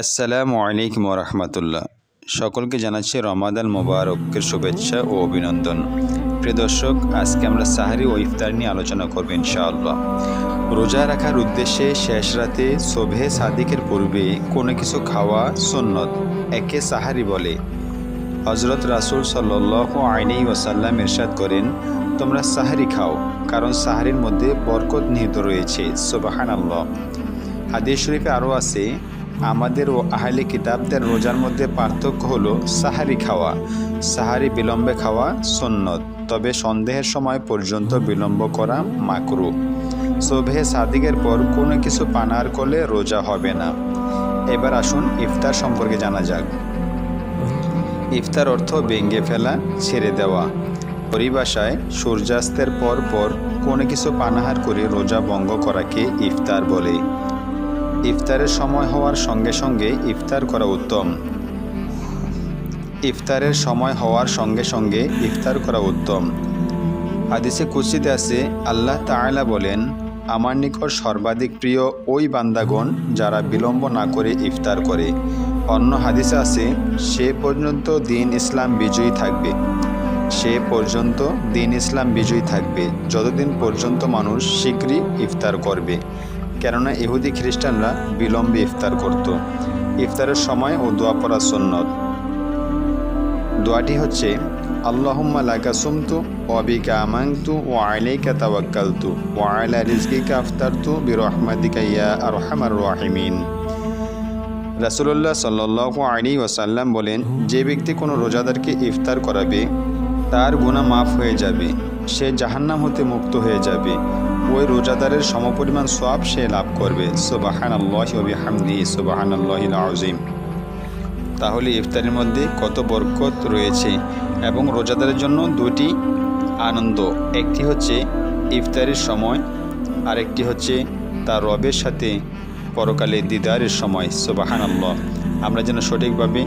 আসসালামু আলাইকুম রহমতুল্লাহ। সকলকে জানাচ্ছি রমাদান মোবারকের শুভেচ্ছা ও অভিনন্দন। প্রিয় দর্শক, আজকে আমরা সাহারি ও ইফতার নিয়ে আলোচনা করব ইনশাআল্লাহ। রোজা রাখার উদ্দেশ্যে শেষ রাতে সোবহে সাদিকের পূর্বে কোনো কিছু খাওয়া সুন্নত, একে সাহারি বলে। হজরত রাসূল সাল্লাল্লাহু আলাইহি ওয়াসাল্লাম ইরশাদ করেন, তোমরা সাহারি খাও, কারণ সাহারির মধ্যে বরকত নিহিত রয়েছে। সুবহানাল্লাহ। হাদিস শরীফে আরও আছে, আমাদের ও আহলে কিতাবদের রোজার মধ্যে পার্থক্য হলো সাহারি খাওয়া। সাহারি বিলম্বে খাওয়া সুন্নত, তবে সন্দেহের সময় পর্যন্ত বিলম্ব করা মাকরু। সুবহে সাদিকের পর কোনো কিছু পানার করলে রোজা হবে না। এবার আসুন ইফতার সম্পর্কে জানা যাক। ইফতার অর্থ ভেঙে ফেলা, ছেড়ে দেওয়া। পরিভাষায় সূর্যাস্তের পর পর কোনো কিছু পানাহার করে রোজা ভঙ্গ করাকে ইফতার বলে। ইফতারের সময় হওয়ার সঙ্গে সঙ্গে ইফতার করা উত্তম। ইফতারের সময় হওয়ার সঙ্গে সঙ্গে ইফতার করা উত্তম। হাদিসে কুদসিতে আছে, আল্লাহ তাআলা বলেন, আমার নিকট সর্বাধিক প্রিয় ওই বান্দাগণ যারা বিলম্ব না করে ইফতার করে। অন্য হাদিসে আছে, সে পর্যন্ত দিন ইসলাম বিজয়ী থাকবে। সে পর্যন্ত দিন ইসলাম বিজয়ী থাকবে যতদিন পর্যন্ত মানুষ শীঘ্রই ইফতার করবে। কেননা ইহুদি খ্রিস্টানরা বিলম্বে ইফতার করত। ইফতারের সময় ও দোয়া পড়া সুন্নত। দোয়াটি হচ্ছে, আল্লাহুম্মা লাকা সুমতু ওয়া বিকা আমানতু ওয়া আলাইকা তাওয়াক্কালতু ওয়া আলা রিজকিকা আফতারতু বিরহমাতিকা ইয়া আরহামার রাহিমিন। রাসূলুল্লাহ সাল্লাল্লাহু আলাইহি ওয়াসাল্লাম বলেন, যে ব্যক্তি কোনো রোজাদারকে ইফতার করাবে তার গুনাহ মাফ হয়ে যাবে, সে জাহান্নাম হতে মুক্ত হয়ে যাবে, ওই রোজাদারের সমপরিমাণ সওয়াব সে লাভ করবে। সুবহানাল্লাহি ওয়া বিহামদিহি সুবহানাল্লাহিল আযীম। তাহলে ইফতারের মধ্যে কত বরকত রয়েছে এবং রোজাদারের জন্য দুটি আনন্দ, একটি হচ্ছে ইফতারের সময়, আরেকটি হচ্ছে তার রবের সাথে পরকালে দিদারের সময়। সুবহানাল্লাহ। আমরা যেন সঠিকভাবে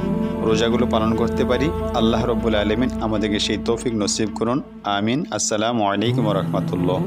রোজাগুলো পালন করতে পারি। আল্লাহ রাব্বুল আলামিন আমাদেরকে সেই তৌফিক নসিব করুন। আমিন। আসসালামু আলাইকুম ওয়া রাহমাতুল্লাহ।